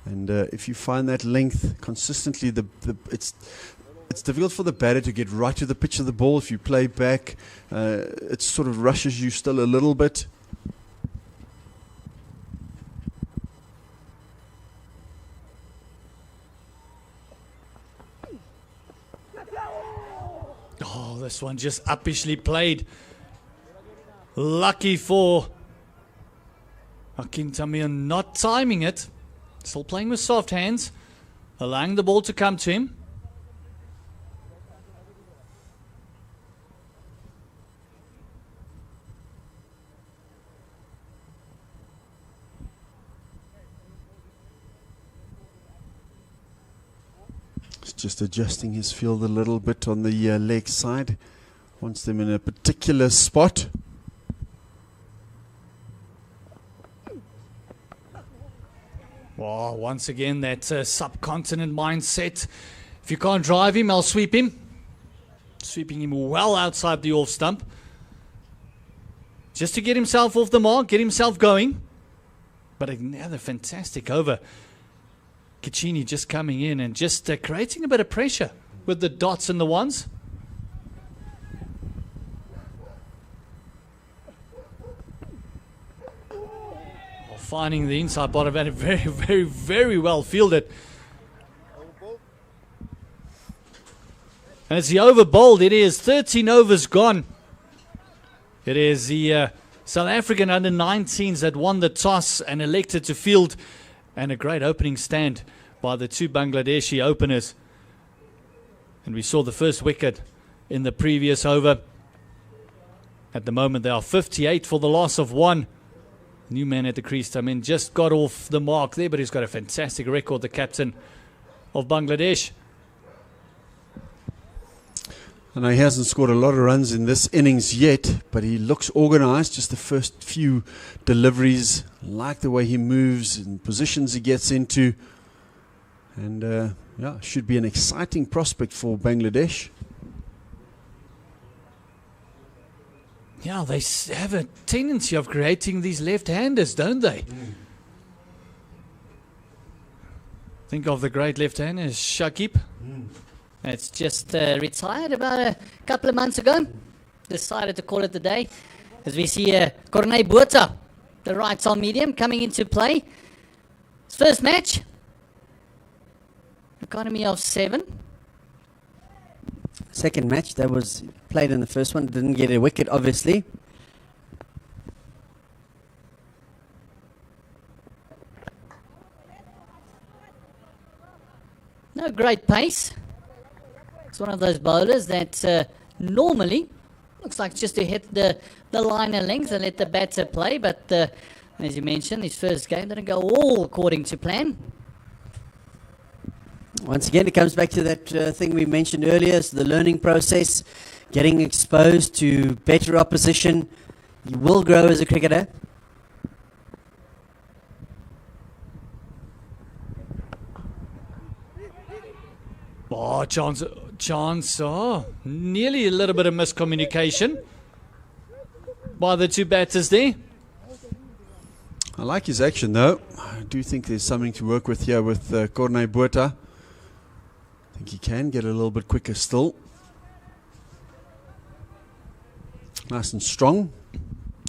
And if you find that length consistently, it's difficult for the batter to get right to the pitch of the ball. If you play back, it sort of rushes you still a little bit. Oh, this one just uppishly played. Lucky for Hakeem Tamir not timing it. Still playing with soft hands, allowing the ball to come to him. Just adjusting his field a little bit on the leg side. Wants them in a particular spot. Oh, once again, that subcontinent mindset. If you can't drive him, I'll sweep him. Sweeping him well outside the off stump. Just to get himself off the mark, get himself going. But another fantastic over. Kachini just coming in and just creating a bit of pressure with the dots and the ones. Finding the inside bottom and very, very, very well fielded. And as he over bowled, it is 13 overs gone. It is the South African under-19s that won the toss and elected to field. And a great opening stand by the two Bangladeshi openers. And we saw the first wicket in the previous over. At the moment, they are 58 for the loss of one. New man at the crease, I mean, just got off the mark there, but he's got a fantastic record, the captain of Bangladesh. I know he hasn't scored a lot of runs in this innings yet, but he looks organised. Just the first few deliveries, like the way he moves and positions he gets into. And yeah, should be an exciting prospect for Bangladesh. Yeah, they have a tendency of creating these left-handers, don't they? Think of the great left-hander, Shakib. It's just retired about a couple of months ago. Decided to call it the day. As we see Corné Botha, the right-arm medium, coming into play. His first match. Economy of 7. Second match that was played in the first one. Didn't get a wicket, obviously. No great pace. It's one of those bowlers that normally looks like just to hit the liner length and let the batter play. But as you mentioned, his first game didn't go all according to plan. Once again, it comes back to that thing we mentioned earlier, so the learning process, getting exposed to better opposition. You will grow as a cricketer. Oh, chance. Oh, nearly a little bit of miscommunication by the two batters there. I like his action, though. I do think there's something to work with here with Corné Botha. I think he can get a little bit quicker still. Nice and strong.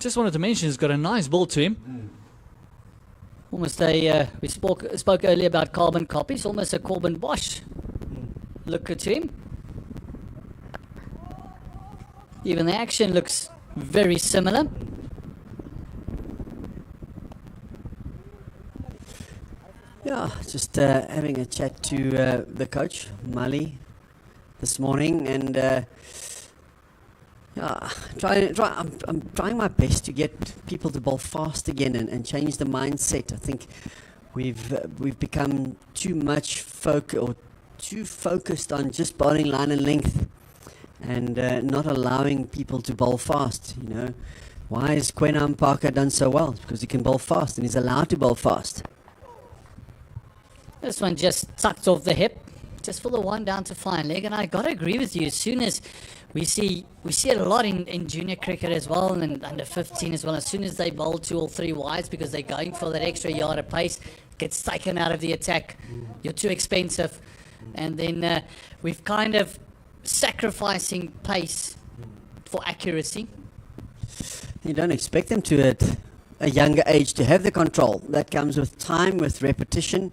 Just wanted to mention he's got a nice ball to him. Almost a, we spoke earlier about carbon copies, almost a Corbin Bosch look at him. Even the action looks very similar. Yeah, just having a chat to the coach, Mali, this morning, and yeah, I'm trying my best to get people to bowl fast again and change the mindset. I think we've become too focused on just bowling line and length, and not allowing people to bowl fast. You know, why has Quenam Parker done so well? It's because he can bowl fast and he's allowed to bowl fast. This one just tucked off the hip, just for the one down to fine leg. And I got to agree with you. As soon as we see it a lot in junior cricket as well, and under 15 as well. As soon as they bowl 2 or 3 wides because they're going for that extra yard of pace, gets taken out of the attack. You're too expensive. And then we've kind of sacrificing pace for accuracy. You don't expect them to, at a younger age, to have the control. That comes with time, with repetition.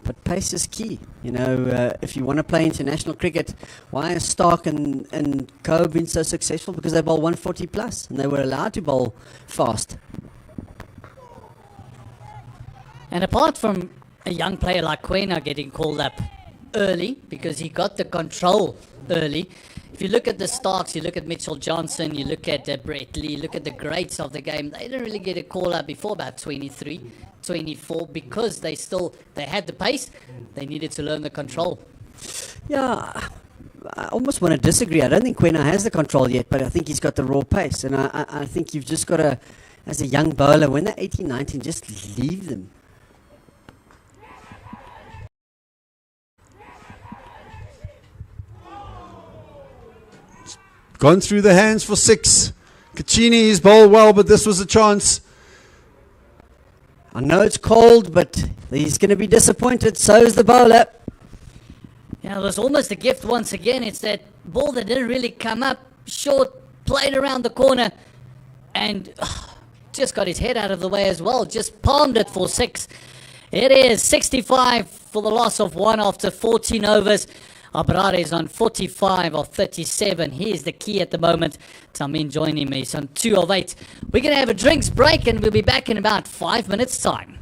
But pace is key. You know, if you want to play international cricket, why are Stark and Co been so successful? Because they bowl 140 plus, and they were allowed to bowl fast. And apart from a young player like Kwena getting called up early, because he got the control early, if you look at the Starks, you look at Mitchell Johnson, you look at Brett Lee, look at the greats of the game, they didn't really get a call up before about 23, 24, because they had the pace, they needed to learn the control. Yeah, I almost want to disagree. I don't think Kwena has the control yet, but I think he's got the raw pace. And I think you've just got to, as a young bowler, when they're 18, 19, just leave them. Gone through the hands for 6. Kachini is bowled well, but this was a chance. I know it's cold, but he's going to be disappointed. So is the bowler. Yeah, it was almost a gift once again. It's that ball that didn't really come up, short, played around the corner, and just got his head out of the way as well. Just palmed it for 6. It is 65 for the loss of 1 after 14 overs. Abrare is on 45 of 37. He is the key at the moment. Tamin joining me. He's on 2 of 8. We're going to have a drinks break and we'll be back in about 5 minutes' time.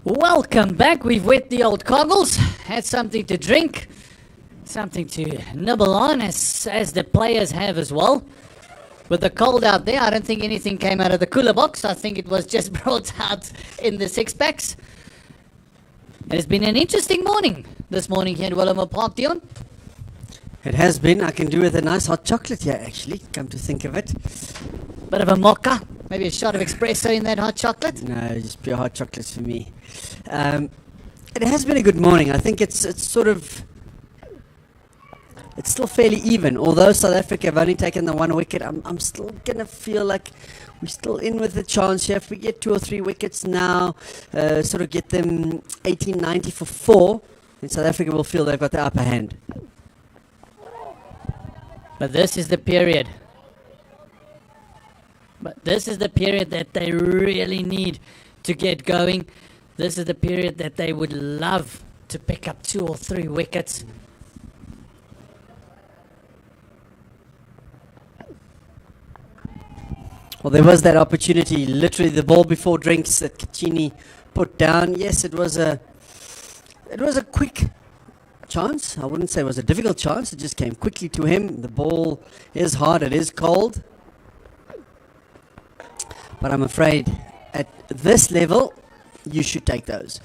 Welcome back. We've wet the old coggles, had something to drink, something to nibble on, as the players have as well. With the cold out there, I don't think anything came out of the cooler box. I think it was just brought out in the six-packs. It's been an interesting morning this morning here at Willowmore Park, Dion. It has been. I can do with a nice hot chocolate here, actually, come to think of it. Bit of a mocha, maybe a shot of espresso in that hot chocolate. No, just pure hot chocolate for me. It has been a good morning. I think it's sort of... It's still fairly even. Although South Africa have only taken the 1 wicket, I'm still going to feel like we're still in with a chance here. If we get 2 or 3 wickets now, sort of get them 1890 for 4, then South Africa will feel they've got the upper hand. But this is the period. That they really need to get going. This is the period that they would love to pick up 2 or 3 wickets. Well, there was that opportunity, literally the ball before drinks that Kachini put down. Yes, it was a quick chance. I wouldn't say it was a difficult chance. It just came quickly to him. The ball is hard. It is cold. But I'm afraid at this level, you should take those.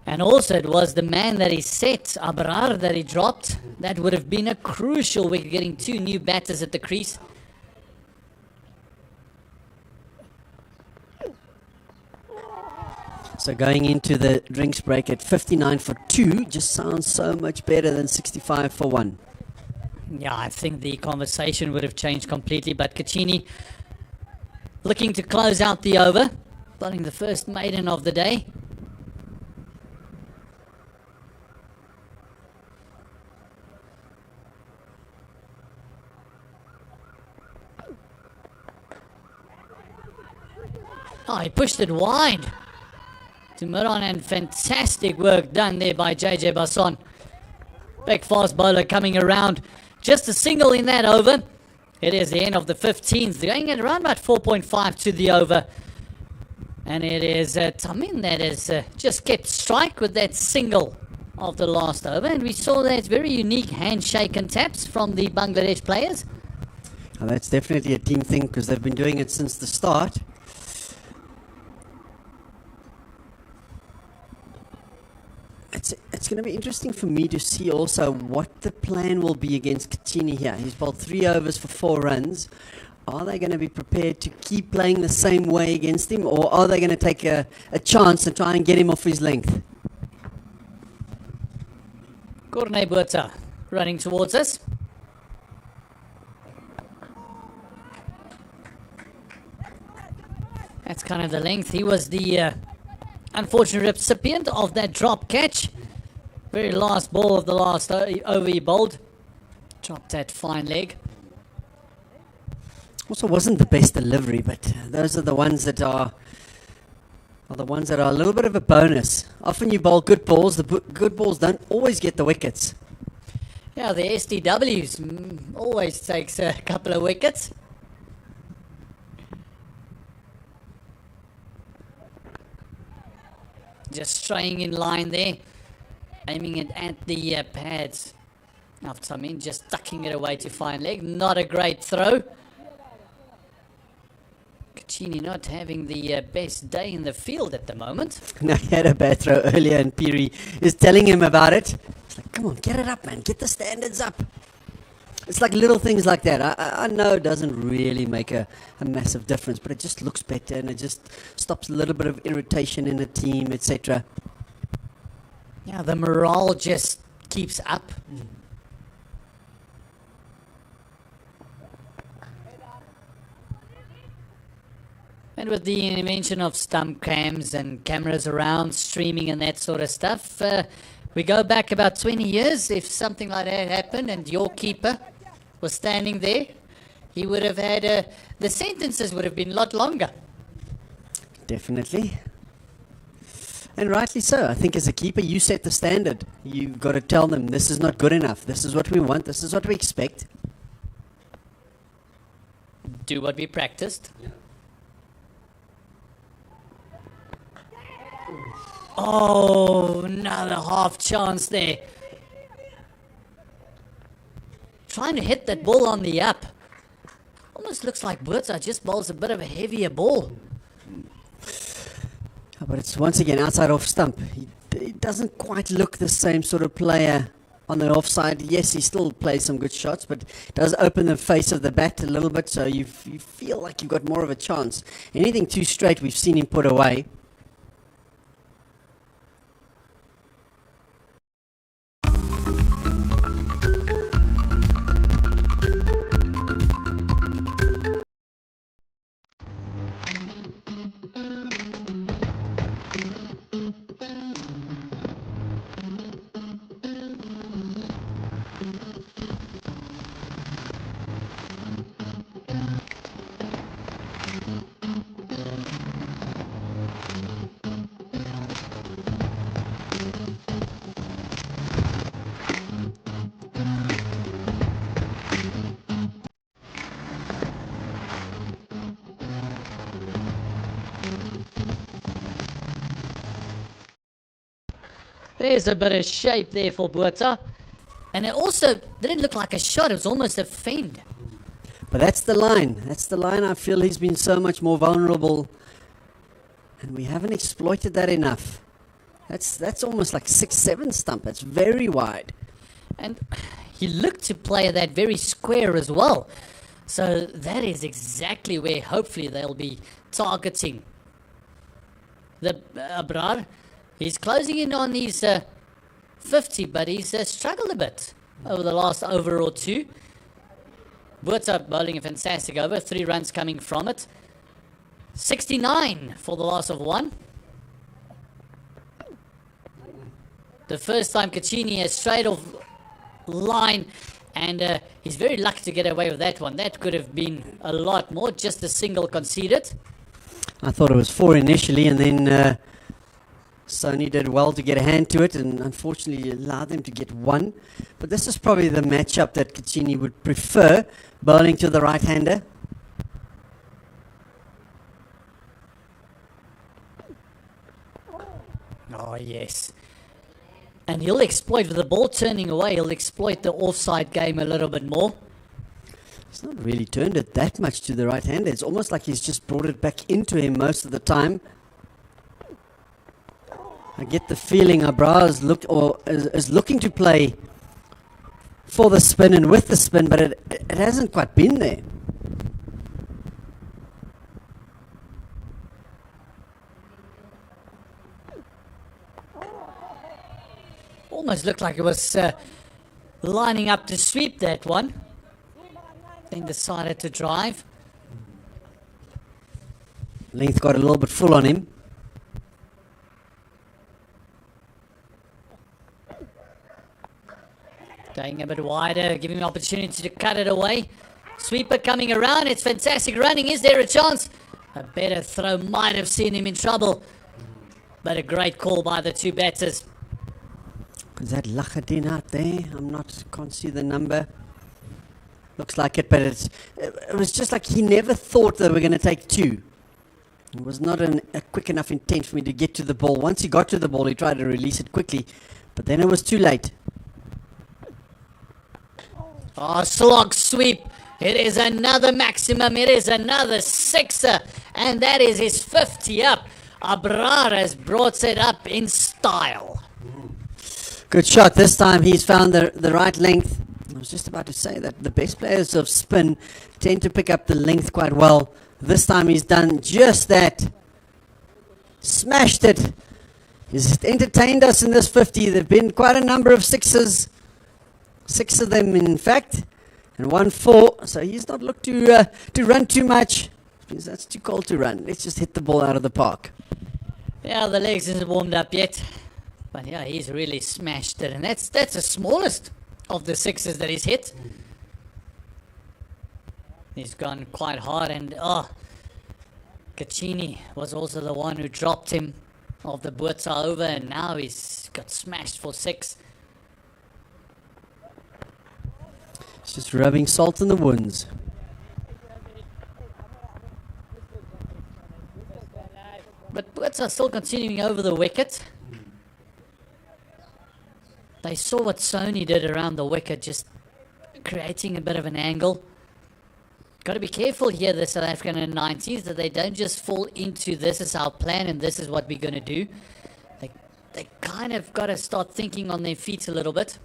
And also it was the man that he set, Abrar, that he dropped. That would have been a crucial wicket, getting 2 new batters at the crease. So going into the drinks break at 59 for 2 just sounds so much better than 65 for 1. Yeah, I think the conversation would have changed completely. But Kachini looking to close out the over, bowling the first maiden of the day. Oh, he pushed it wide to Miron, and fantastic work done there by JJ Basson. Big fast bowler coming around. Just a single in that over. It is the end of the 15th. They're going at around about 4.5 to the over. And it is Tamin that has just kept strike with that single of the last over. And we saw that very unique handshake and taps from the Bangladesh players. Well, that's definitely a team thing because they've been doing it since the start. It's going to be interesting for me to see also what the plan will be against Kachini here. He's bowled 3 overs for 4 runs. Are they going to be prepared to keep playing the same way against him, or are they going to take a chance and try and get him off his length? Corne Buerta running towards us. That's kind of the length. He was the unfortunate recipient of that drop catch. Very last ball of the last over he bowled. Dropped that fine leg. Also wasn't the best delivery, but those are the ones that are the ones that are a little bit of a bonus. Often you bowl good balls. The good balls don't always get the wickets. Yeah, the SDWs always takes a couple of wickets. Just straying in line there, aiming it at the pads. After Tamin just tucking it away to fine leg. Not a great throw. Kachini not having the best day in the field at the moment. No, he had a bad throw earlier and Piri is telling him about it. It's like, come on, get it up, man. Get the standards up. It's like little things like that. I know it doesn't really make a massive difference, but it just looks better and it just stops a little bit of irritation in the team, etc. Yeah, the morale just keeps up. And with the invention of stump cams and cameras around, streaming and that sort of stuff, we go back about 20 years. If something like that happened and your keeper was standing there, he would have had, the sentences would have been a lot longer. Definitely. And rightly so. I think as a keeper, you set the standard. You've got to tell them, this is not good enough. This is what we want. This is what we expect. Do what we practiced. Oh, another half chance there. Trying to hit that ball on the up. Almost looks like Burtsa just bowls a bit of a heavier ball. But it's once again outside off stump. He doesn't quite look the same sort of player on the offside. Yes, he still plays some good shots, but does open the face of the bat a little bit, so you feel like you've got more of a chance. Anything too straight, we've seen him put away. There's a bit of shape there for Burtsa. And it also didn't look like a shot. It was almost a fend. But that's the line. That's the line. I feel he's been so much more vulnerable. And we haven't exploited that enough. That's almost like 6-7 stump. That's very wide. And he looked to play that very square as well. So that is exactly where hopefully they'll be targeting. The Abrar, he's closing in on his 50, but he's struggled a bit over the last over or two. Burtsa bowling a fantastic over, 3 runs coming from it. 69 for the loss of 1. The first time Caccini has straight off line, and he's very lucky to get away with that one. That could have been a lot more, just a single conceded. I thought it was 4 initially, and then Sony did well to get a hand to it, and unfortunately allowed them to get 1. But this is probably the matchup that Caccini would prefer, bowling to the right-hander. Oh, yes. And he'll exploit, with the ball turning away, he'll exploit the offside game a little bit more. He's not really turned it that much to the right-hander. It's almost like he's just brought it back into him most of the time. I get the feeling Abrar is looking to play for the spin and with the spin, but it hasn't quite been there. Almost looked like it was lining up to sweep that one. Then decided to drive. Length got a little bit full on him. Going a bit wider, giving him opportunity to cut it away. Sweeper coming around, it's fantastic running. Is there a chance? A better throw might have seen him in trouble. But a great call by the 2 batters. Is that Lachadin out there? Can't see the number. Looks like it, but it was just like he never thought they were going to take 2. It was not a quick enough intent for me to get to the ball. Once he got to the ball, he tried to release it quickly, but then it was too late. Oh, slog sweep. It is another maximum. It is another 6er. And that is his 50 up. Abrar has brought it up in style. Good shot. This time he's found the right length. I was just about to say that the best players of spin tend to pick up the length quite well. This time he's done just that. Smashed it. He's entertained us in this 50. There have been quite a number of sixes. 6 of them, in fact. And 1 4. So he's not looked to run too much. Because that's too cold to run. Let's just hit the ball out of the park. Yeah, the legs isn't warmed up yet. But yeah, he's really smashed it. And that's the smallest of the 6s that he's hit. He's gone quite hard. And Caccini was also the one who dropped him of the Buerta over. And now he's got smashed for 6. It's just rubbing salt in the wounds. But Buerta still continuing over the wicket. They saw what Sony did around the wicket, just creating a bit of an angle. Got to be careful here, the South African U19s, that they don't just fall into this is our plan and this is what we're going to do. They kind of got to start thinking on their feet a little bit.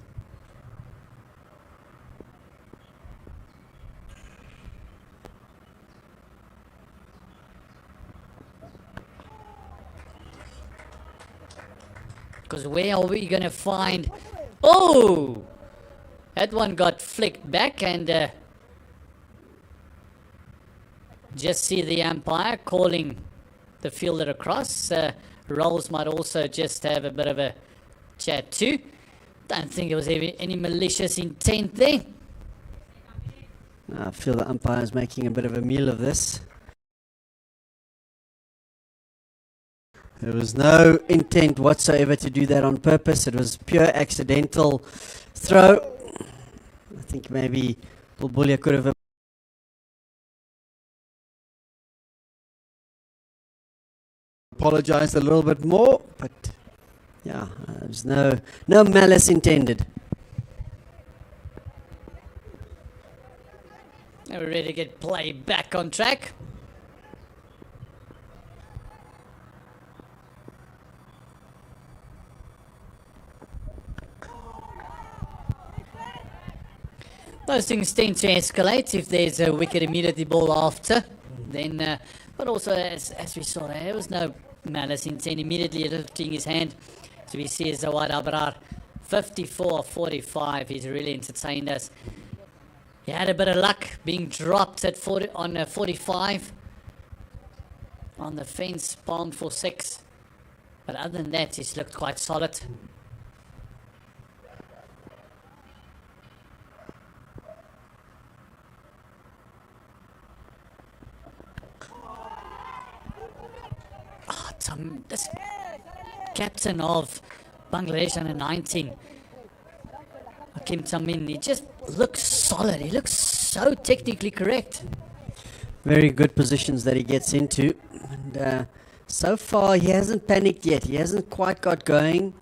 Because where are we going to find... Oh! That one got flicked back and... just see the umpire calling the fielder across. Rolls might also just have a bit of a chat too. Don't think there was any malicious intent there. I feel the umpire's making a bit of a meal of this. There was no intent whatsoever to do that on purpose. It was pure accidental throw. I think maybe Bulbulia could have apologized a little bit more, but yeah, there's no malice intended. Now we're ready to get play back on track. Those things tend to escalate if there's a wicket immediately ball after. Then, but also as we saw, there was no malice intent. Immediately lifting his hand, so we see Zawad Abrar, 54-45. He's really entertained us. He had a bit of luck being dropped at 45 on the fence, palmed for 6. But other than that, he's looked quite solid. This captain of Bangladesh under 19, Hakim Tamim, he just looks solid. He looks so technically correct. Very good positions that he gets into. And so far, he hasn't panicked yet. He hasn't quite got going.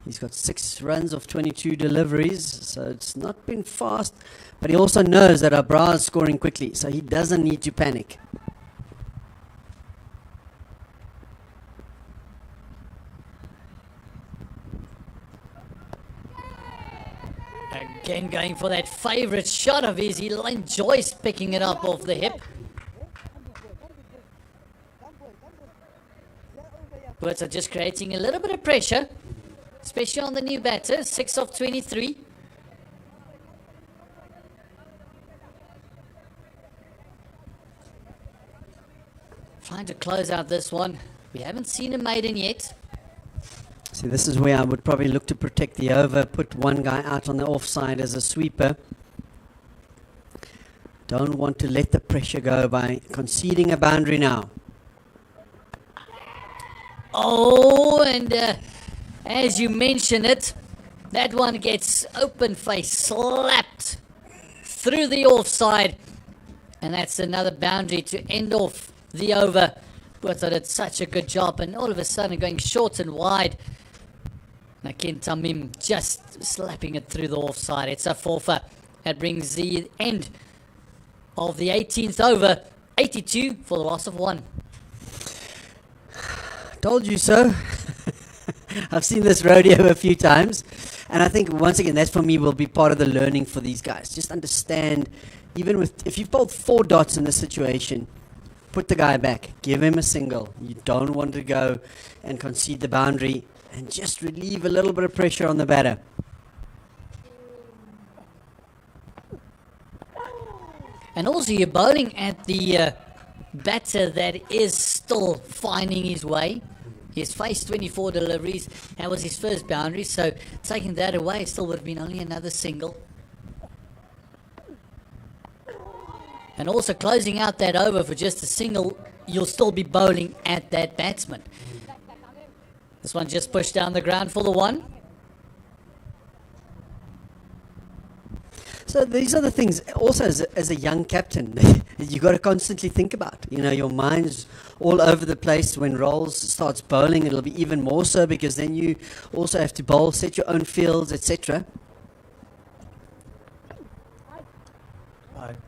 He's got 6 runs of 22 deliveries, so it's not been fast. But he also knows that Abrar is scoring quickly, so he doesn't need to panic. Again going for that favourite shot of his. He enjoys picking it up off the hip. Birds are just creating a little bit of pressure, especially on the new batter, 6 of 23. Trying to close out this one. We haven't seen a maiden yet. See, this is where I would probably look to protect the over, put one guy out on the offside as a sweeper. Don't want to let the pressure go by conceding a boundary now. Oh, and as you mention it, that one gets open face slapped through the offside. And that's another boundary to end off the over. But I did such a good job, and all of a sudden going short and wide. Hakim Tamim just slapping it through the offside. It's a forfeit. That brings the end of the 18th over. 82 for the loss of 1. Told you so. I've seen this rodeo a few times. And I think, once again, that for me will be part of the learning for these guys. Just understand, even with, if you've bowled 4 dots in this situation, put the guy back, give him a single. You don't want to go and concede the boundary, and just relieve a little bit of pressure on the batter. And also you're bowling at the batter that is still finding his way. He's faced 24 deliveries. That was his first boundary, so taking that away still would have been only another single. And also closing out that over for just a single, you'll still be bowling at that batsman. This one just pushed down the ground for the 1. So these are the things, also as a young captain, you got to constantly think about. You know, your mind's all over the place. When Rolls starts bowling, it'll be even more so, because then you also have to bowl, set your own fields, etc.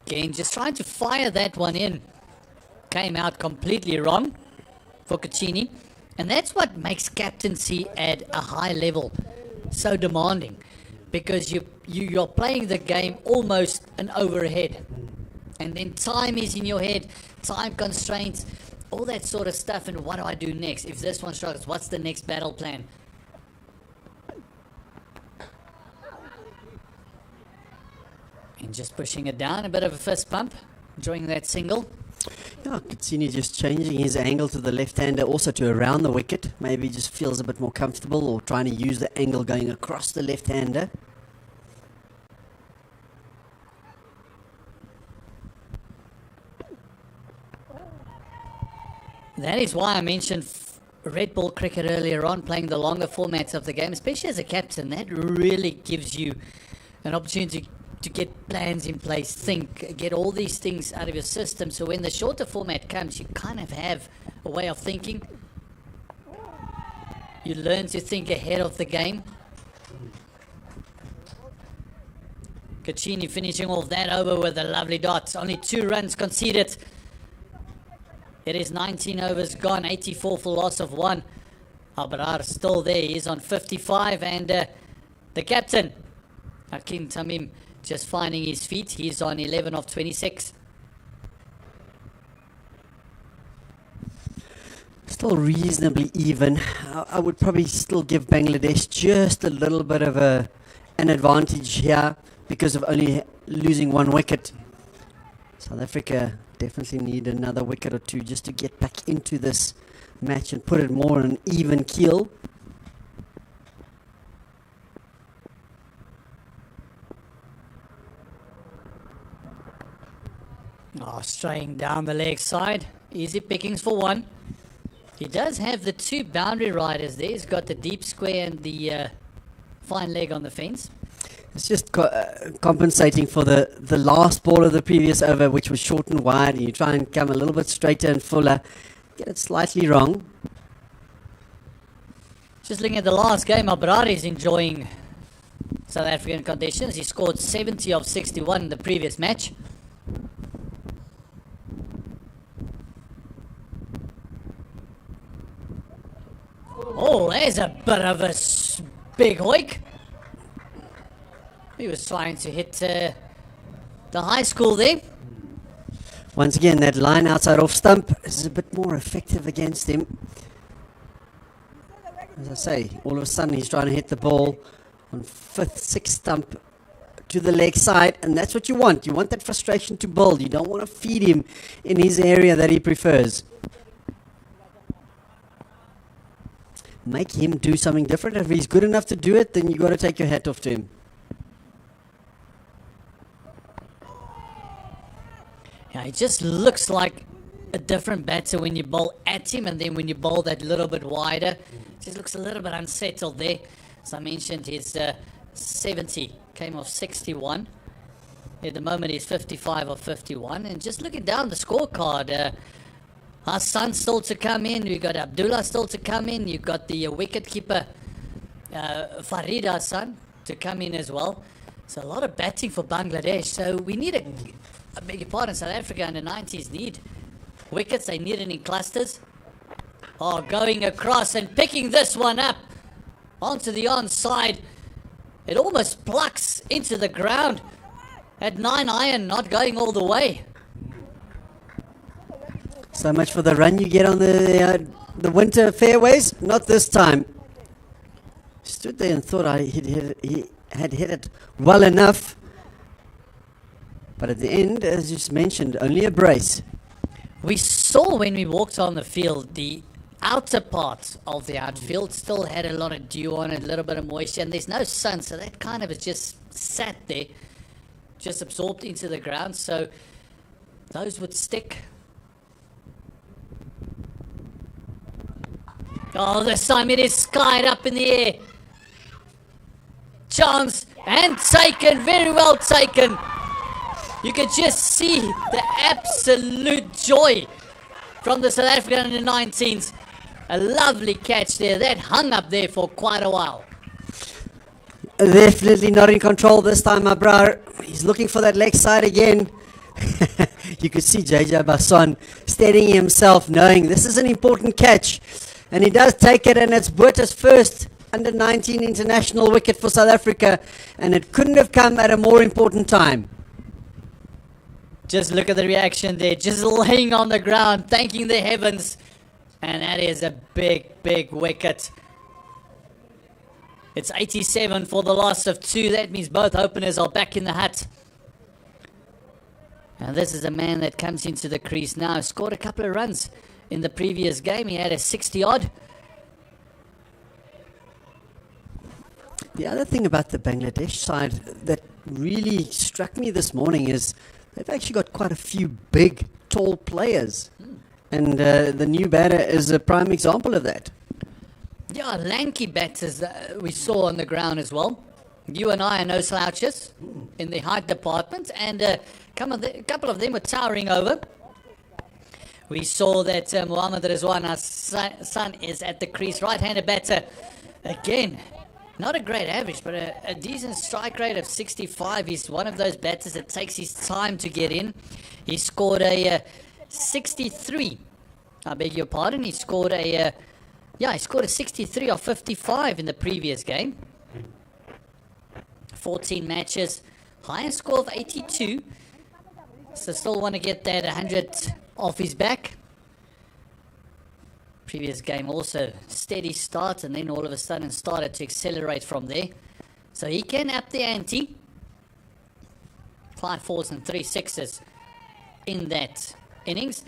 Again, just trying to fire that one in. Came out completely wrong for Caccini. And that's what makes captaincy at a high level so demanding. Because you're playing the game almost an overhead. And then time is in your head, time constraints, all that sort of stuff. And what do I do next? If this one struggles, what's the next battle plan? And just pushing it down, a bit of a fist pump, enjoying that single. Yeah, Caccini just changing his angle to the left-hander, also to around the wicket. Maybe just feels a bit more comfortable, or trying to use the angle going across the left-hander. That is why I mentioned red ball cricket earlier on, playing the longer formats of the game, especially as a captain. That really gives you an opportunity to get plans in place, think, get all these things out of your system. So when the shorter format comes, you kind of have a way of thinking. You learn to think ahead of the game. Caccini finishing off that over with a lovely dot. Only 2 runs conceded. It is 19 overs gone, 84 for loss of 1. Abrar still there. He's on 55, and the captain, Hakim Tamim, just finding his feet. He's on 11 of 26. Still reasonably even. I would probably still give Bangladesh just a little bit of an advantage here, because of only losing 1 wicket. South Africa definitely need another wicket or 2 just to get back into this match and put it more on an even keel. Oh, straying down the leg side. Easy pickings for 1. He does have the 2 boundary riders there. He's got the deep square and the fine leg on the fence. It's just compensating for the last ball of the previous over, which was short and wide, and you try and come a little bit straighter and fuller. Get it slightly wrong. Just looking at the last game, Abrar is enjoying South African conditions. He scored 70 of 61 in the previous match. Oh, there's a bit of a big hoik. He was trying to hit the high school there. Once again, that line outside off stump is a bit more effective against him. As I say, all of a sudden he's trying to hit the ball on 5th, 6th stump to the leg side, and that's what you want. You want that frustration to build. You don't want to feed him in his area that he prefers. Make him do something different. If he's good enough to do it, then you got to take your hat off to him. Yeah, he just looks like a different batter when you bowl at him, and then when you bowl that little bit wider, just looks a little bit unsettled there. As I mentioned, his 70 came off 61. At the moment, he's 55 of 51. And just looking down the scorecard, Hassan still to come in. We've got Abdullah still to come in. You've got the wicket keeper, Farid Hassan, to come in as well. So a lot of batting for Bangladesh. So we need I beg your pardon, South Africa under 90s need wickets. They need it in clusters. Oh, going across and picking this one up onto the onside. It almost plucks into the ground. At 9 iron, not going all the way. So much for the run you get on the winter fairways. Not this time. Stood there and thought he had hit it well enough. But at the end, as you mentioned, only a brace. We saw when we walked on the field, the outer part of the outfield still had a lot of dew on it, a little bit of moisture, and there's no sun, so that kind of is just sat there, just absorbed into the ground, so those would stick. Oh, this time it is skied up in the air. Chance, and taken, very well taken. You can just see the absolute joy from the South African under-19s. A lovely catch there. That hung up there for quite a while. Definitely not in control this time, my bro. He's looking for that leg side again. You could see JJ Basson steadying himself, knowing this is an important catch. And he does take it, and it's Botha's first under-19 international wicket for South Africa. And it couldn't have come at a more important time. Just look at the reaction there. Just laying on the ground, thanking the heavens. And that is a big, big wicket. It's 87 for the loss of 2. That means both openers are back in the hut. And this is a man that comes into the crease now. Scored a couple of runs in the previous game. He had a 60-odd. The other thing about the Bangladesh side that really struck me this morning is they've actually got quite a few big, tall players. And the new batter is a prime example of that. Yeah, lanky batters we saw on the ground as well. You and I are no slouches in the height department, and a couple of them were towering over. We saw that Mohammad Rizwan, our son, is at the crease. Right-handed batter again. Not a great average, but a decent strike rate of 65. He's one of those batters that takes his time to get in. He scored a 63. I beg your pardon. He scored a 63 of 55 in the previous game. 14 matches, highest score of 82. So still want to get that 100 off his back. Previous game also steady start, and then all of a sudden started to accelerate from there. So he can up the ante. 5 fours and 3 sixes in that innings.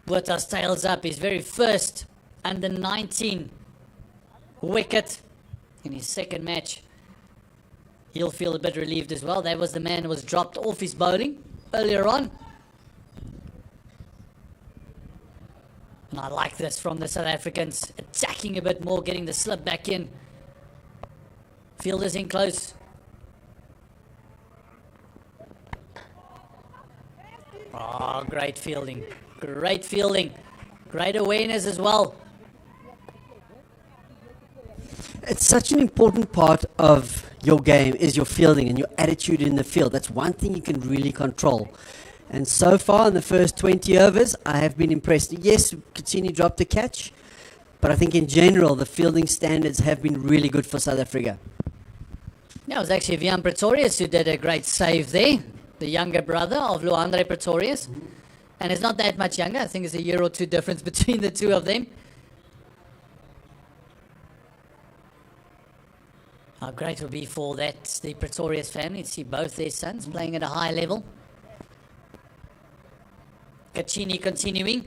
Botha's tails up his very first under-19 wicket in his second match. He'll feel a bit relieved as well. That was the man who was dropped off his bowling earlier on. And I like this from the South Africans, attacking a bit more, getting the slip back in. Fielders in close. Oh, great fielding. Great fielding. Great awareness as well. It's such an important part of your game is your fielding and your attitude in the field. That's one thing you can really control. And so far in the first 20 overs, I have been impressed. Yes, Katsini dropped the catch, but I think in general the fielding standards have been really good for South Africa. Yeah, it was actually Vian Pretorius who did a great save there. The younger brother of Luandre Pretorius. And it's not that much younger. I think it's a year or two difference between the two of them. How great it would be for the Pretorius family to see both their sons playing at a high level. Katsini continuing.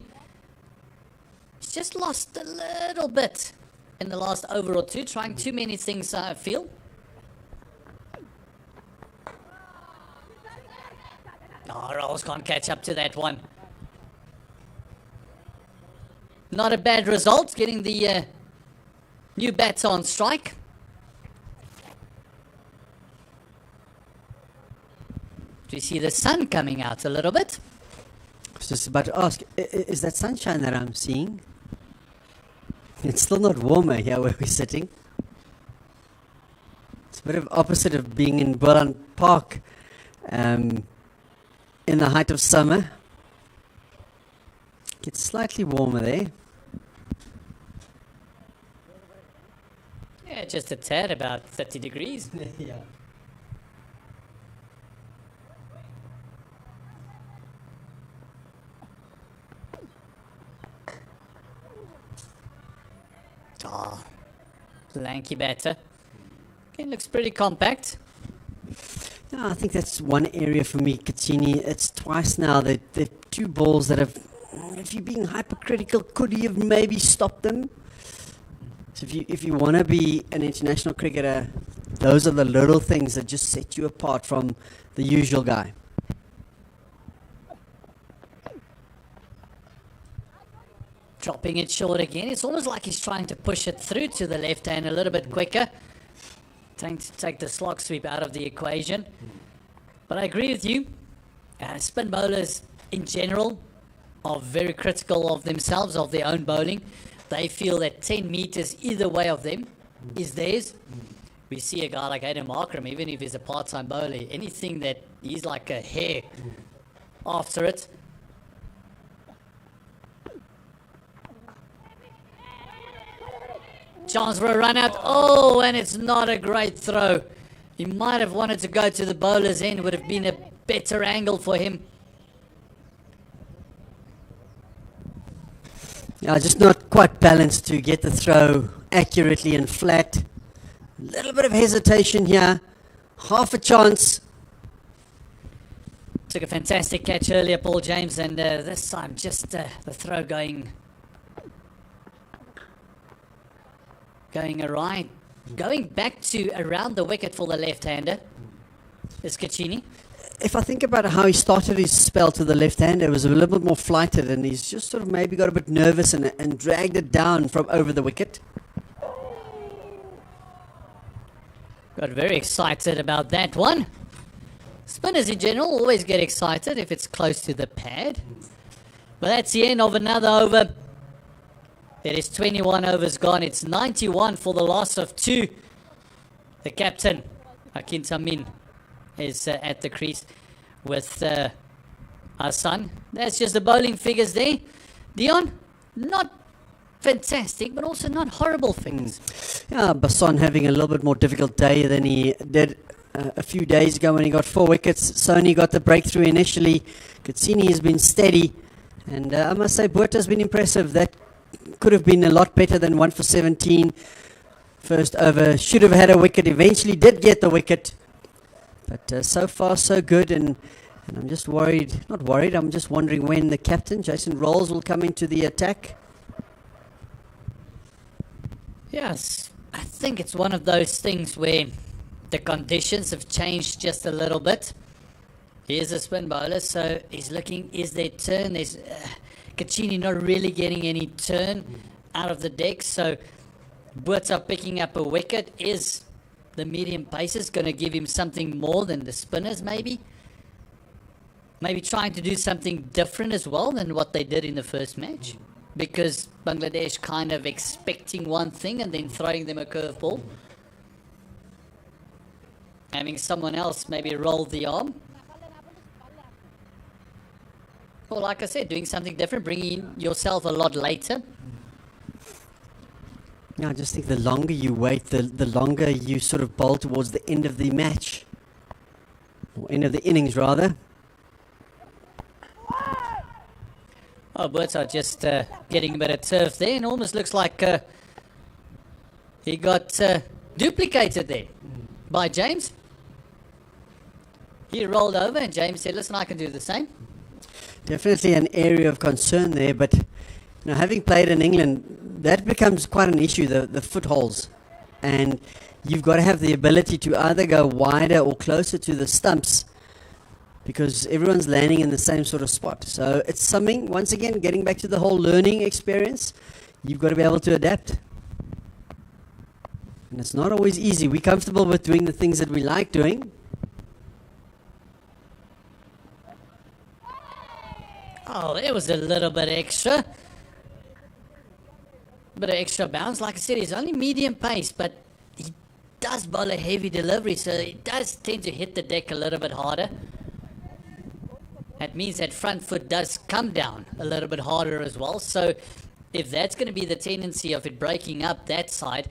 He's just lost a little bit in the last over or two, trying too many things, I feel. Oh, Rolls can't catch up to that one. Not a bad result, getting the new bats on strike. Do you see the sun coming out a little bit? I was just about to ask, is that sunshine that I'm seeing? It's still not warmer here where we're sitting. It's a bit of opposite of being in Boland Park in the height of summer. Gets slightly warmer there. Yeah, just a tad, about 30 degrees. Yeah. Oh, lanky batter. Okay, looks pretty compact. Yeah, I think that's one area for me, Caccini. It's twice now that the two balls that have, if you're being hypercritical, could he have maybe stopped them? So if you want to be an international cricketer, those are the little things that just set you apart from the usual guy. Dropping it short again. It's almost like he's trying to push it through to the left hand a little bit quicker. Trying to take the slog sweep out of the equation. But I agree with you. Spin bowlers in general are very critical of themselves, of their own bowling. They feel that 10 meters either way of them is theirs. We see a guy like Adam Markram, even if he's a part-time bowler, anything that he's like a hair after it. Chance for a run out. Oh, and it's not a great throw. He might have wanted to go to the bowler's end. Would have been a better angle for him. Yeah, just not quite balanced to get the throw accurately and flat. A little bit of hesitation here. Half a chance. Took a fantastic catch earlier, Paul James, and this time just the throw going awry. Going back to around the wicket for the left-hander is Caccini. If I think about how he started his spell to the left-hander, it was a little bit more flighted, and he's just sort of maybe got a bit nervous and dragged it down from over the wicket. Got very excited about that one. Spinners in general always get excited if it's close to the pad. But that's the end of another over. It is 21 overs gone. It's 91 for the loss of 2. The captain, Hakim Tamin, is at the crease with our son. That's just the bowling figures there. Dion, not fantastic, but also not horrible figures. Yeah, Basson having a little bit more difficult day than he did a few days ago when he got 4 wickets. Sony got the breakthrough initially. Caccini has been steady. And I must say, Buerta has been impressive. That could have been a lot better than 1 for 17. First over, should have had a wicket. Eventually did get the wicket. But so far, so good. And I'm just worried, not worried, I'm just wondering when the captain, Jason Rolls, will come into the attack. Yes, I think it's one of those things where the conditions have changed just a little bit. Here's a spin bowler, so he's looking, is there turn? There's Caccini not really getting any turn out of the deck, so Buerta picking up a wicket. Is the medium paces going to give him something more than the spinners, maybe? Maybe trying to do something different as well than what they did in the first match? Because Bangladesh kind of expecting one thing and then throwing them a curveball. Having someone else maybe roll the arm. Or like I said, doing something different, bringing yourself a lot later. Yeah, I just think the longer you wait, the longer you sort of bowl towards the end of the match. Or end of the innings, rather. Oh, Buerta just getting a bit of turf there, and almost looks like he got duplicated there by James. He rolled over, and James said, listen, I can do the same. Definitely an area of concern there, but having played in England, that becomes quite an issue, the footholds. And you've got to have the ability to either go wider or closer to the stumps, because everyone's landing in the same sort of spot. So it's something, once again, getting back to the whole learning experience, you've got to be able to adapt. And it's not always easy. We're comfortable with doing the things that we like doing. Oh, it was a little bit extra. Bit of extra bounce. Like I said, he's only medium pace, but he does bowl a heavy delivery, so he does tend to hit the deck a little bit harder. That means that front foot does come down a little bit harder as well. So if that's going to be the tendency of it breaking up that side,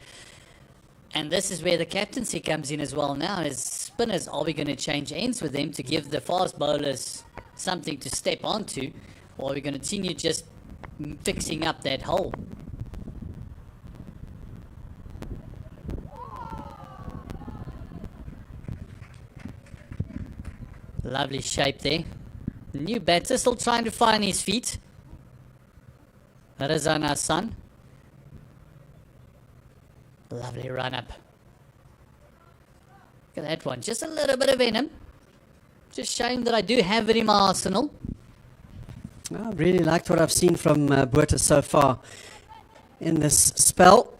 And this is where the captaincy comes in as well now. As spinners, are we going to change ends with them to give the fast bowlers something to step onto? Or are we going to continue just fixing up that hole? Lovely shape there. The new batter still trying to find his feet. Razan Hassan. Lovely run up. Look at that one. Just a little bit of venom. Just shame that I do have it in my arsenal. I really liked what I've seen from Buerta so far in this spell.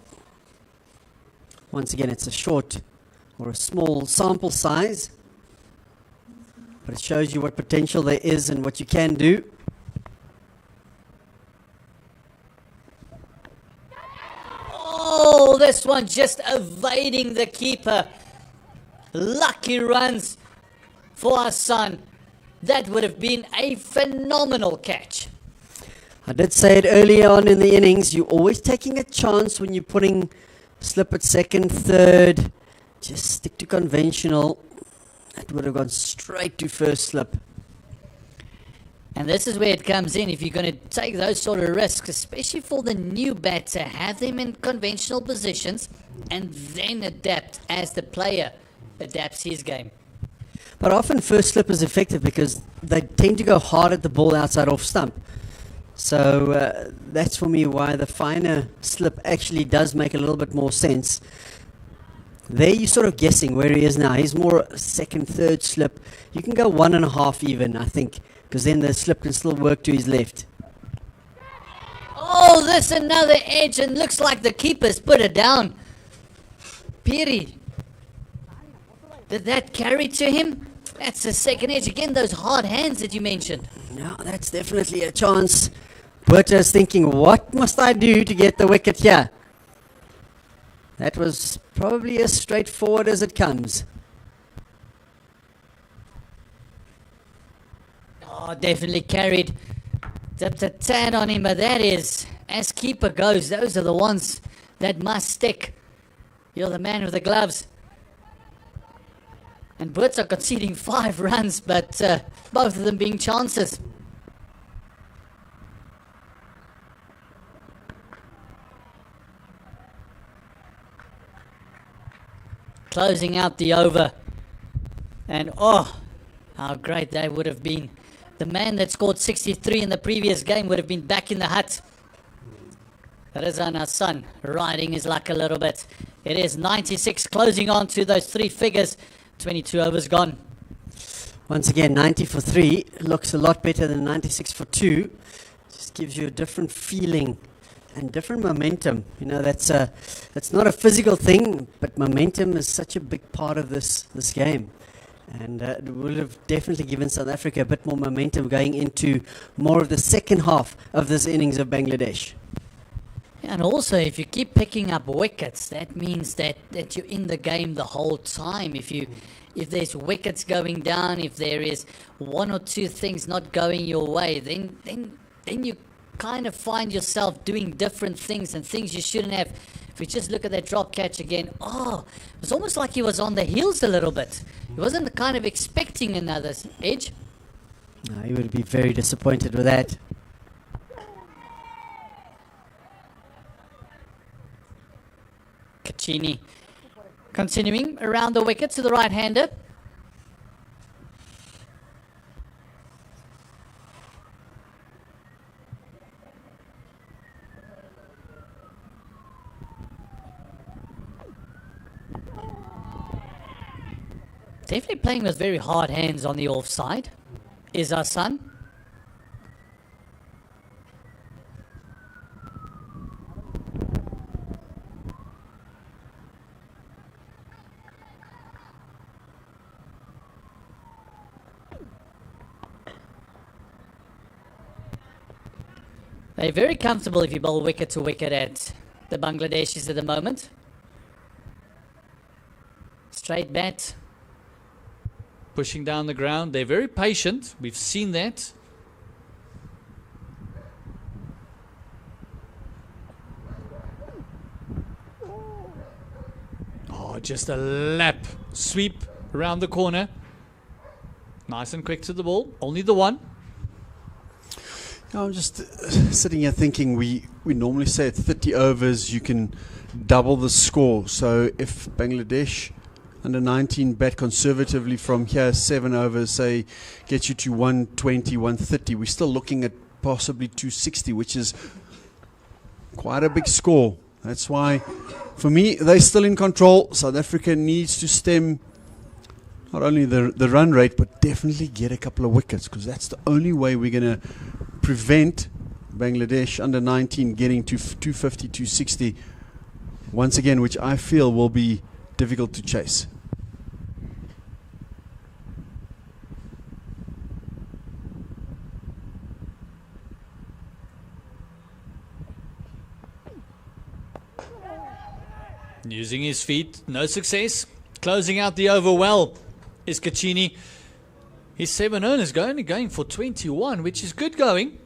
Once again, it's a short or a small sample size, but it shows you what potential there is and what you can do. Oh, this one just evading the keeper. Lucky runs for our son. That would have been a phenomenal catch. I did say it earlier on in the innings, you're always taking a chance when you're putting slip at second, third. Just stick to conventional. That would have gone straight to first slip. And this is where it comes in. If you're going to take those sort of risks, especially for the new batter, have them in conventional positions and then adapt as the player adapts his game. But often first slip is effective because they tend to go hard at the ball outside off stump. So that's for me why the finer slip actually does make a little bit more sense. There you're sort of guessing where he is now. He's more second, third slip. You can go 1.5 even, I think, because then the slip can still work to his left. Oh, this another edge, and looks like the keeper's put it down. Piri, did that carry to him? That's the second edge. Again, those hard hands that you mentioned. No, that's definitely a chance. Buerta's thinking, what must I do to get the wicket here? That was probably as straightforward as it comes. Oh, definitely carried. Dipped a tad on him, but that is, as keeper goes, those are the ones that must stick. You're the man with the gloves. And Buerta conceding 5 runs, but both of them being chances. Closing out the over. And oh, how great that would have been. The man that scored 63 in the previous game would have been back in the hut. Razan Hassan riding his luck a little bit. It is 96, closing on to those 3 figures. 22 overs gone. Once again, 90 for 3 looks a lot better than 96 for 2. Just gives you a different feeling and different momentum. You know, that's not a physical thing, but momentum is such a big part of this game. And it would have definitely given South Africa a bit more momentum going into more of the second half of this innings of Bangladesh. And also, if you keep picking up wickets, that means that you're in the game the whole time. If there's wickets going down, if there is 1 or 2 things not going your way, then you kind of find yourself doing different things and things you shouldn't have. If we just look at that drop catch again, it was almost like he was on the heels a little bit. He wasn't kind of expecting another edge. No, he would be very disappointed with that. Kachini continuing around the wicket to the right-hander. Definitely playing with very hard hands on the offside is our son. They're very comfortable if you bowl wicket to wicket at the Bangladeshis at the moment. Straight bat. Pushing down the ground. They're very patient. We've seen that. just a lap sweep around the corner. Nice and quick to the ball. Only the one. I'm just sitting here thinking we normally say at 30 overs you can double the score. So if Bangladesh under 19 bat conservatively from here, 7 overs, say, gets you to 120, 130, we're still looking at possibly 260, which is quite a big score. That's why, for me, they're still in control. South Africa needs to stem not only the run rate, but definitely get a couple of wickets, because that's the only way we're going to prevent Bangladesh under 19 getting to 250, 260 once again, which I feel will be difficult to chase. Using his feet, no success. Closing out the over well is Kachini. His 7 earners only going for 21, which is good going.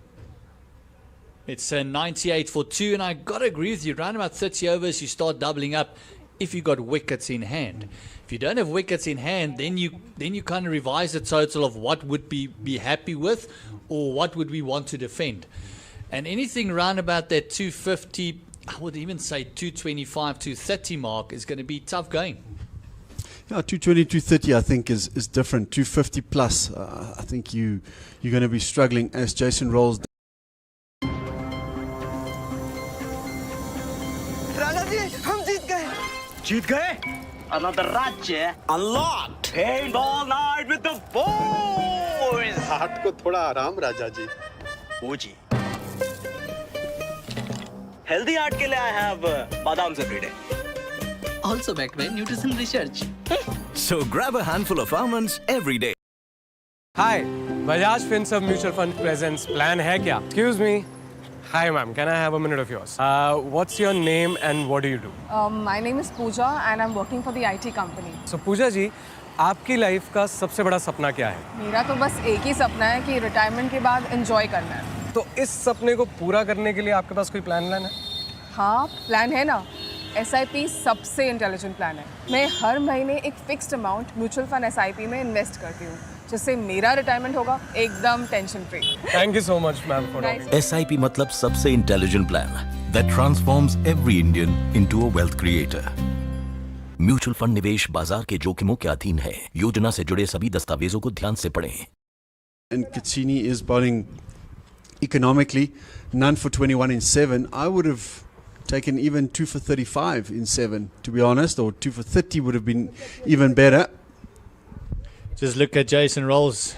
It's a 98 for 2, and I got to agree with you. Around about 30 overs, you start doubling up if you got wickets in hand. If you don't have wickets in hand, then you kind of revise the total of what would be happy with or what would we want to defend. And anything around about that 250, I would even say 225, 230 mark is going to be tough going. Yeah, 220, 230 I think is different. 250 plus, I think you're going to be struggling as Jason rolls. जीत गए? Another Rajya unlocked. Paint all night with the boys. हाथ को थोड़ा आराम राजा जी. ओ जी. Healthy heart के लिए I have badams every day. Also backed by nutrition research. So grab a handful of almonds every day. Hi, Bajaj Finserv Mutual Fund presents Plan है क्या? Excuse me. Hi ma'am, can I have a minute of yours? What's your name and what do you do? My name is Pooja and I'm working for the IT company. So Pooja जी, आपकी life का सबसे बड़ा सपना क्या है? मेरा तो बस एक ही सपना है कि रिटायरमेंट के बाद एंजॉय करना है. तो इस सपने को पूरा करने के लिए आपके पास कोई प्लान है? हाँ, प्लान है ना. SIP सबसे इंटेलिजेंट प्लान है. मैं हर महीने एक fixed amount mutual fund SIP में इन्वेस्ट करती हूँ, जिससे मेरा रिटायरमेंट होगा एकदम tension free. Thank you so much ma'am for Nice. SIP मतलब सबसे intelligent plan that transforms every Indian into a wealth creator. Mutual fund निवेश बाजार के जोखिमों के अधीन है. योजना से जुड़े सभी दस्तावेजों को ध्यान से पढ़ें. And Kachini is bowling economically, none for 21 in 7. I would have taken even 2 for 35 in 7, to be honest, or 2 for 30 would have been even better. Just look at Jason Roll's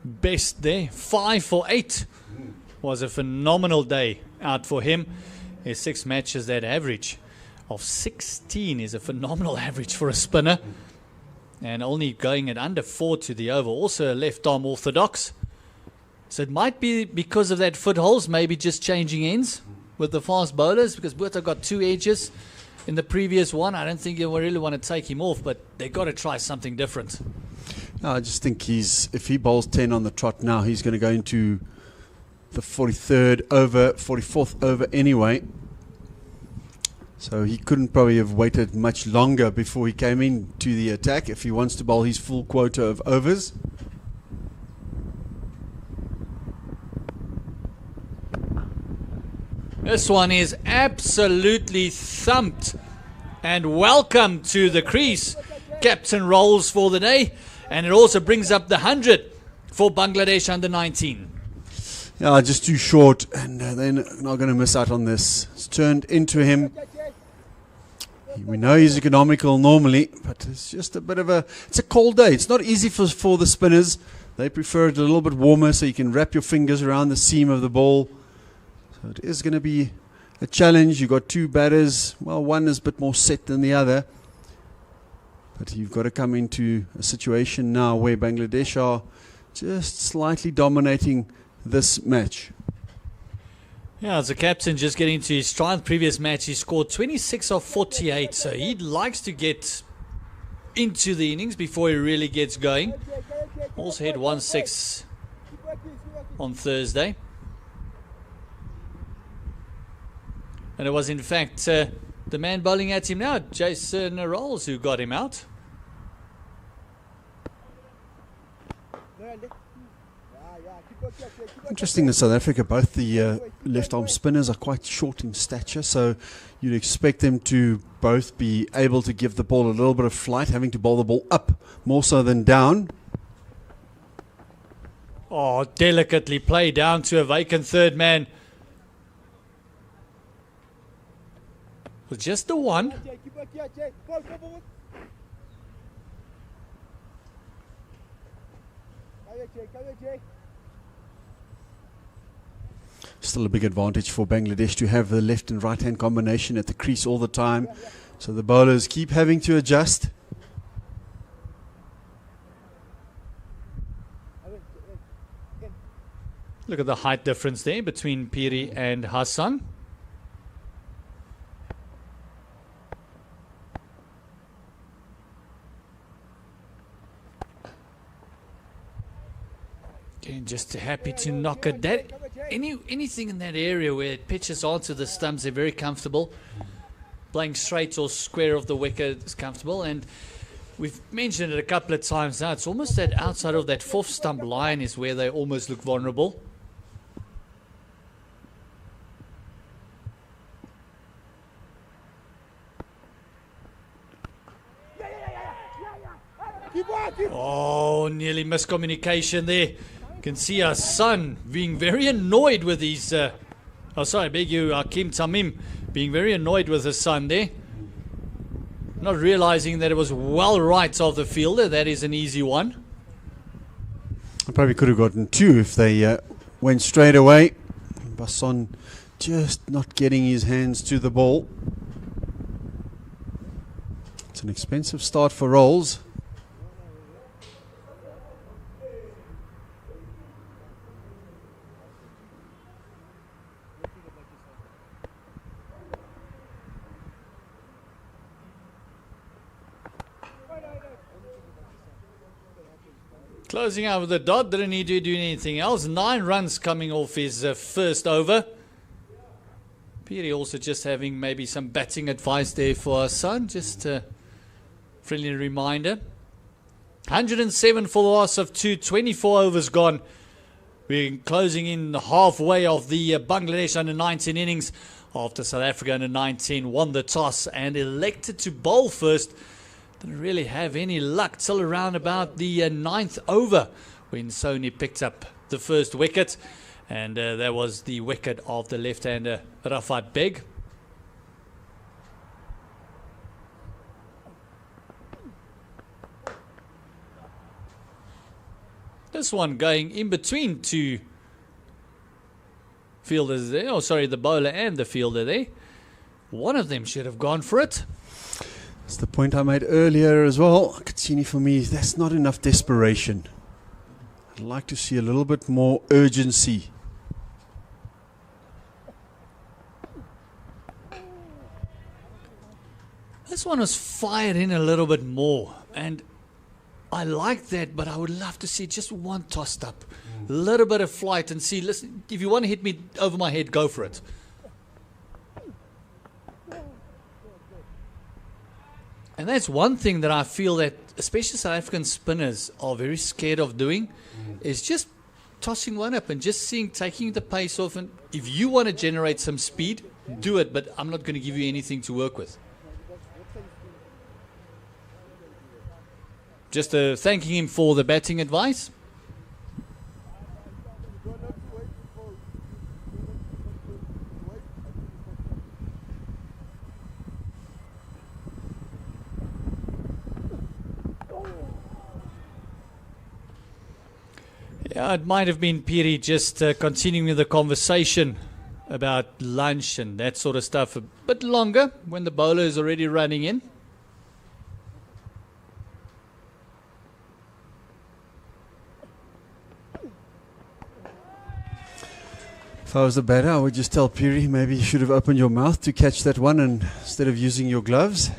best there. 5 for 8 was a phenomenal day out for him. His 6 matches, that average of 16 is a phenomenal average for a spinner. And only going at under 4 to the over. Also a left arm orthodox. So it might be because of that footholds, maybe just changing ends with the fast bowlers, because Botha got 2 edges in the previous one. I don't think you really want to take him off, but they've got to try something different. I just think if he bowls 10 on the trot now, he's going to go into the 43rd over, 44th over anyway. So he couldn't probably have waited much longer before he came into the attack if he wants to bowl his full quota of overs. This one is absolutely thumped. And welcome to the crease. Captain rolls for the day. And it also brings up the 100 for Bangladesh under 19. Yeah, just too short, and they're not going to miss out on this. It's turned into him. We know he's economical normally, but it's just it's a cold day. It's not easy for the spinners. They prefer it a little bit warmer so you can wrap your fingers around the seam of the ball. So it is going to be a challenge. You've got 2 batters. Well, one is a bit more set than the other. But you've got to come into a situation now where Bangladesh are just slightly dominating this match. Yeah, as a captain, just getting to his stride. Previous match, he scored 26 of 48. So he likes to get into the innings before he really gets going. Also hit 1-6 on Thursday. And it was, in fact, the man bowling at him now, Jason Rolls, who got him out. Interesting in South Africa, both the left arm spinners are quite short in stature, so you'd expect them to both be able to give the ball a little bit of flight, having to bowl the ball up more so than down. Oh, delicately played down to a vacant third man. With just the one. Still a big advantage for Bangladesh to have the left and right hand combination at the crease all the time. So the bowlers keep having to adjust. Look at the height difference there between Piri and Hassan. Again, just happy to knock it. Anything in that area where it pitches onto the stumps, they're very comfortable. Playing straight or square of the wicket is comfortable. And we've mentioned it a couple of times now. It's almost that outside of that fourth stump line is where they almost look vulnerable. Oh, nearly miscommunication there. You can see our son being very annoyed with his... I beg you, Hakim Tamim, being very annoyed with his son there. Not realizing that it was well right of the fielder. That is an easy one. I probably could have gotten two if they went straight away. Basson just not getting his hands to the ball. It's an expensive start for Rolls. Closing out with the dot, didn't need to do anything else. 9 runs coming off his first over. Piri also just having maybe some batting advice there for our son. Just a friendly reminder. 107 for the loss of 2, 24 overs gone. We're closing in halfway of the Bangladesh under-19 innings after South Africa under-19 won the toss and elected to bowl first. Didn't really have any luck till around about the 9th over when Sony picked up the first wicket. And that was the wicket of the left-hander Rafat Beg. This one going in between two fielders there. Oh, sorry, the bowler and the fielder there. One of them should have gone for it. That's the point I made earlier as well. Katsini, for me, that's not enough desperation. I'd like to see a little bit more urgency. This one was fired in a little bit more, and I like that, but I would love to see just one tossed up. A little bit of flight and see, listen, if you want to hit me over my head, go for it. And that's one thing that I feel that especially South African spinners are very scared of doing, is just tossing one up and just taking the pace off. And if you want to generate some speed, do it, but I'm not going to give you anything to work with. Just thanking him for the batting advice. Yeah, it might have been Piri just continuing the conversation about lunch and that sort of stuff a bit longer when the bowler is already running in. If I was the batter, I would just tell Piri maybe you should have opened your mouth to catch that one instead of using your gloves.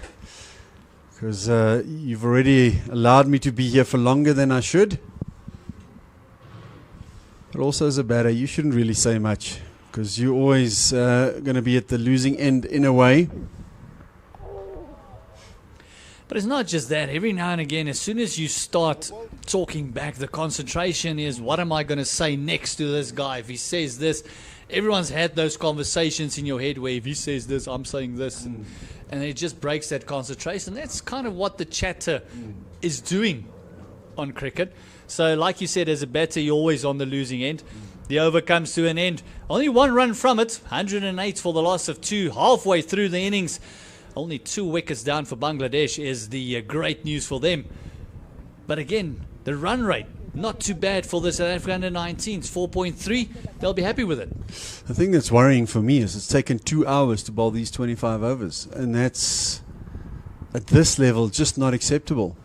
Because you've already allowed me to be here for longer than I should. But also as a batter, you shouldn't really say much because you're always going to be at the losing end in a way. But it's not just that. Every now and again, as soon as you start talking back, the concentration is, what am I going to say next to this guy? If he says this, everyone's had those conversations in your head where if he says this, I'm saying this. And it just breaks that concentration. That's kind of what the chatter is doing on cricket. So like you said, as a batter, you're always on the losing end. The over comes to an end. Only one run from it. 108 for the loss of 2. Halfway through the innings. Only 2 wickets down for Bangladesh is the great news for them. But again, the run rate, not too bad for the South African under-19s. 4.3. They'll be happy with it. The thing that's worrying for me is it's taken 2 hours to bowl these 25 overs. And that's, at this level, just not acceptable.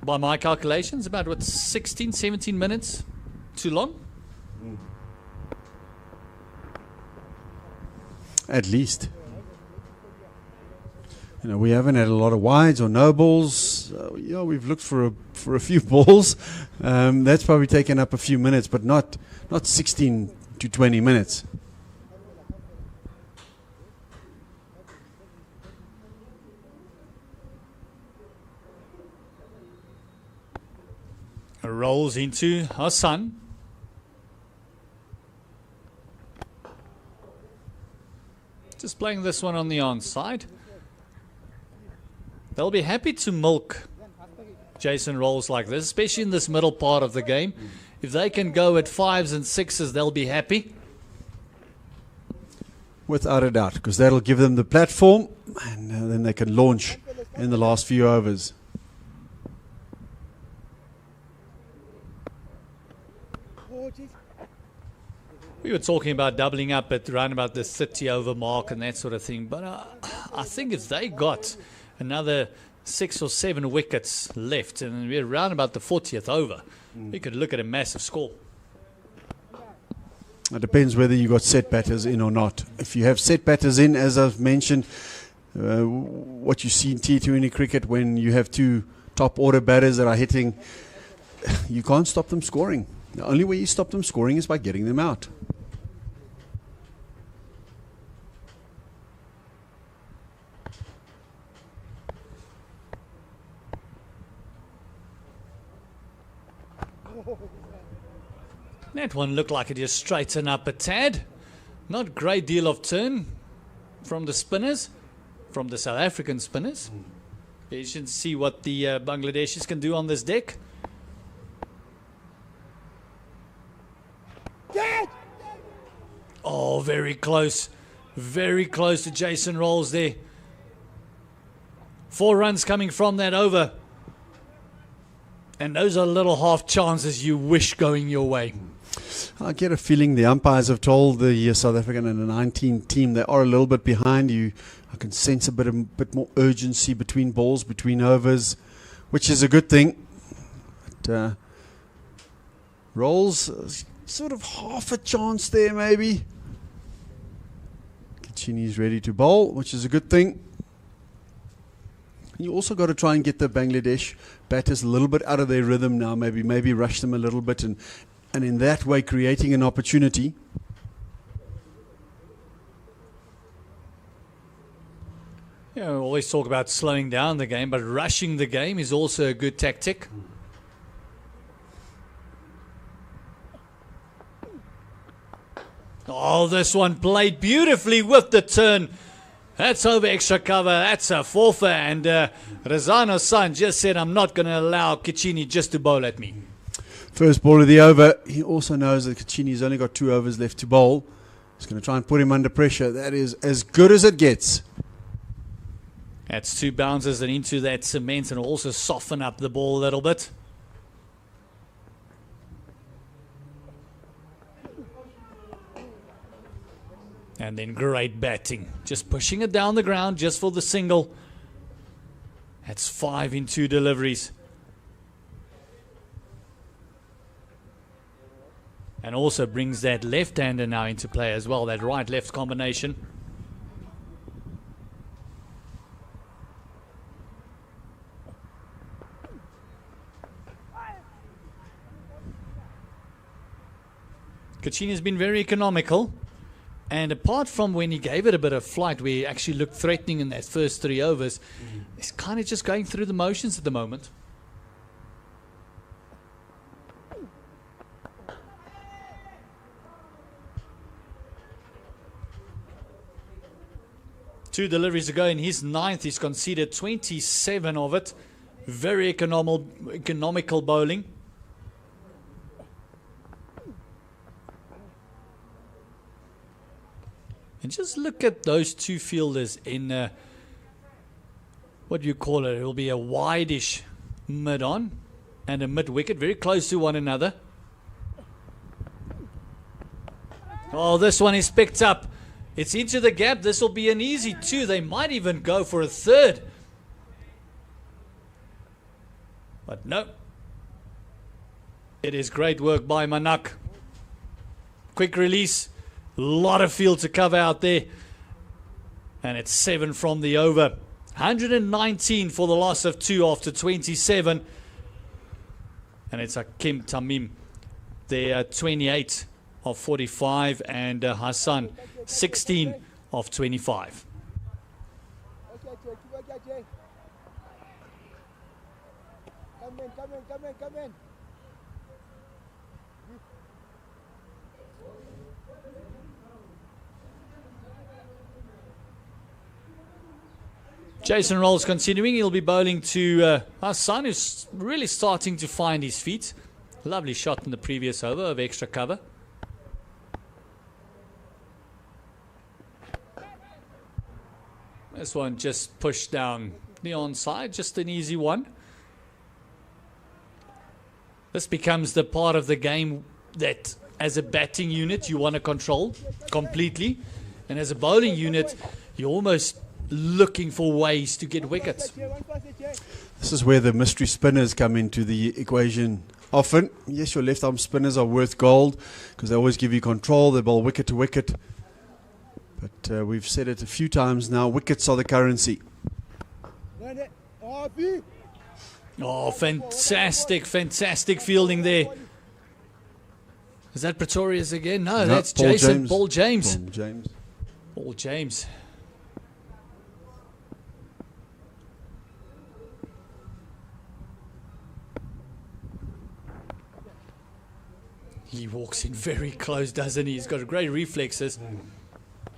By my calculations, about 16, 17 minutes too long? At least. You know, we haven't had a lot of wides or no balls. We've looked for a few balls. That's probably taken up a few minutes, but not 16 to 20 minutes. Rolls into Hassan. Just playing this one on the onside. They'll be happy to milk Jason Rolls like this, especially in this middle part of the game. If they can go at 5s and 6s, they'll be happy. Without a doubt, because that'll give them the platform, and then they can launch in the last few overs. We were talking about doubling up at around about the 30 over mark and that sort of thing. But I think if they got another 6 or 7 wickets left and we're around about the 40th over, we could look at a massive score. It depends whether you got set batters in or not. If you have set batters in, as I've mentioned, what you see in T20 cricket when you have 2 top order batters that are hitting, you can't stop them scoring. The only way you stop them scoring is by getting them out. That one looked like it just straightened up a tad. Not great deal of turn from the spinners, from the South African spinners. You should see what the Bangladeshis can do on this deck. Oh, very close. Very close to Jason Rolls there. 4 runs coming from that over. And those are little half chances you wish going your way. I get a feeling the umpires have told the South African under-19 team they are a little bit behind you. I can sense a bit more urgency between balls, between overs, which is a good thing. But, Rolls, sort of half a chance there maybe. Kachini's ready to bowl, which is a good thing. You also got to try and get the Bangladesh batters a little bit out of their rhythm now, maybe rush them a little bit and in that way creating an opportunity. You know, we always talk about slowing down the game, but rushing the game is also a good tactic. Oh, this one played beautifully with the turn. That's over extra cover. That's a forfeit. And Razano-san just said, I'm not going to allow Kachini just to bowl at me. First ball of the over. He also knows that Kachini's only got 2 overs left to bowl. He's going to try and put him under pressure. That is as good as it gets. That's 2 bounces and into that cement and also soften up the ball a little bit. And then great batting. Just pushing it down the ground just for the single. That's 5 in 2 deliveries. And also brings that left-hander now into play as well, that right-left combination. Kachini has been very economical. And apart from when he gave it a bit of flight, where he actually looked threatening in that first 3 overs, he's kind of just going through the motions at the moment. Two deliveries ago in his 9th, he's conceded 27 of it. Very economical bowling. And just look at those two fielders in, what do you call it? It will be a wide-ish mid-on and a mid-wicket, very close to one another. Oh, this one is picked up. It's into the gap. This will be an easy 2. They might even go for a 3rd. But no. It is great work by Manak. Quick release. A lot of field to cover out there. And it's 7 from the over. 119 for the loss of 2 after 27. And it's Hakim Tamim. They're 28 of 45. And Hassan, 16 of 25. Come in. Jason Rolls continuing. He'll be bowling to Hassan, who's really starting to find his feet. Lovely shot in the previous over of extra cover. This one just pushed down the onside, just an easy one. This becomes the part of the game that as a batting unit you want to control completely, and as a bowling unit you're almost looking for ways to get wickets. This is where the mystery spinners come into the equation often. Yes, your left arm spinners are worth gold because they always give you control. They bowl wicket to wicket. But we've said it a few times now, wickets are the currency. Oh, fantastic fielding there. Is that Pretorius again? No, that's Paul Jason. James. Paul James. Paul James. Paul James. He walks in very close, doesn't he? He's got great reflexes.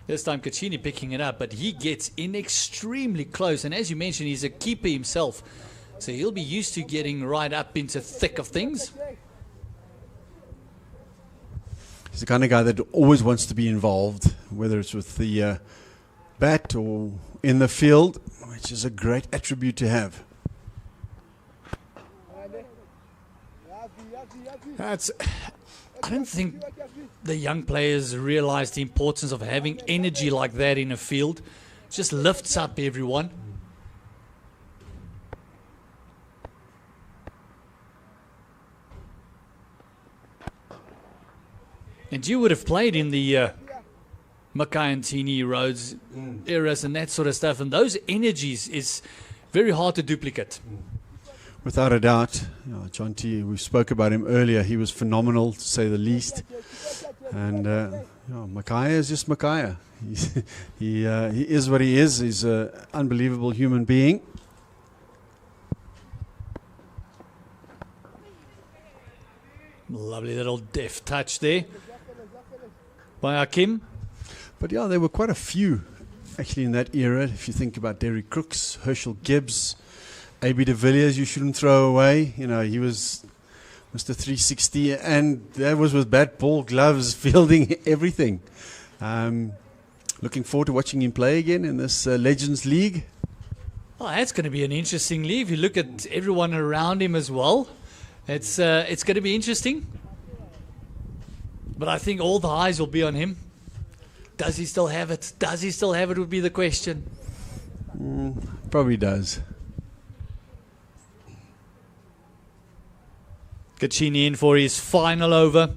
This time Kachini picking it up, but he gets in extremely close. And as you mentioned, he's a keeper himself. So he'll be used to getting right up into thick of things. He's the kind of guy that always wants to be involved, whether it's with the bat or in the field, which is a great attribute to have. I don't think the young players realize the importance of having energy like that in a field. It just lifts up everyone. And you would have played in the Mackay and Tini Rhodes eras and that sort of stuff, and those energies is very hard to duplicate. Without a doubt, John T, we spoke about him earlier. He was phenomenal, to say the least. And Mackay is just Mackay. He is what he is. He's an unbelievable human being. Lovely little deft touch there by Hakim. But yeah, there were quite a few actually in that era. If you think about Derek Crooks, Herschel Gibbs, A.B. de Villiers, you shouldn't throw away. You know, he was Mr. 360, and that was with bat, ball, gloves, fielding, everything. Looking forward to watching him play again in this Legends League. Oh, that's going to be an interesting league. You look at everyone around him as well. It's going to be interesting. But I think all the eyes will be on him. Does he still have it? Does he still have it would be the question. Probably does. Kachini in for his final over.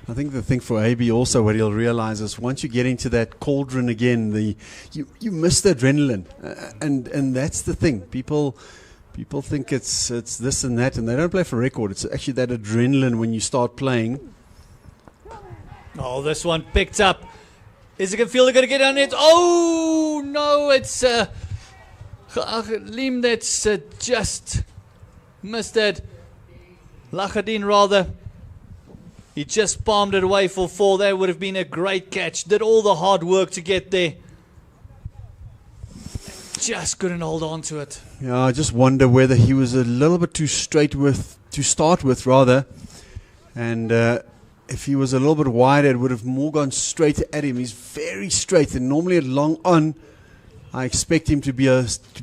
I think the thing for AB also, what he'll realize is once you get into that cauldron again, you miss the adrenaline, and that's the thing. People People think it's this and that, and they don't play for record. It's actually that adrenaline when you start playing. Oh, this one picked up. Is it going to feel they're going to get on it? Oh, no, it's Lim that's just missed that. Lachadin, rather. He just palmed it away for 4. That would have been a great catch. Did all the hard work to get there. Just couldn't hold on to it. Yeah, I just wonder whether he was a little bit too straight to start with, rather. And if he was a little bit wider, it would have more gone straight at him. He's very straight, and normally at long on, I expect him to be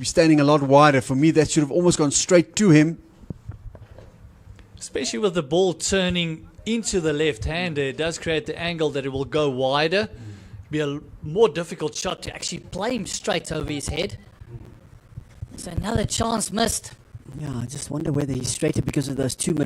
standing a lot wider. For me, that should have almost gone straight to him. Especially with the ball turning into the left-hander, it does create the angle that it will go wider. Be a more difficult shot to actually play him straight over his head. So another chance missed. Yeah, I just wonder whether he's straighter because of those 2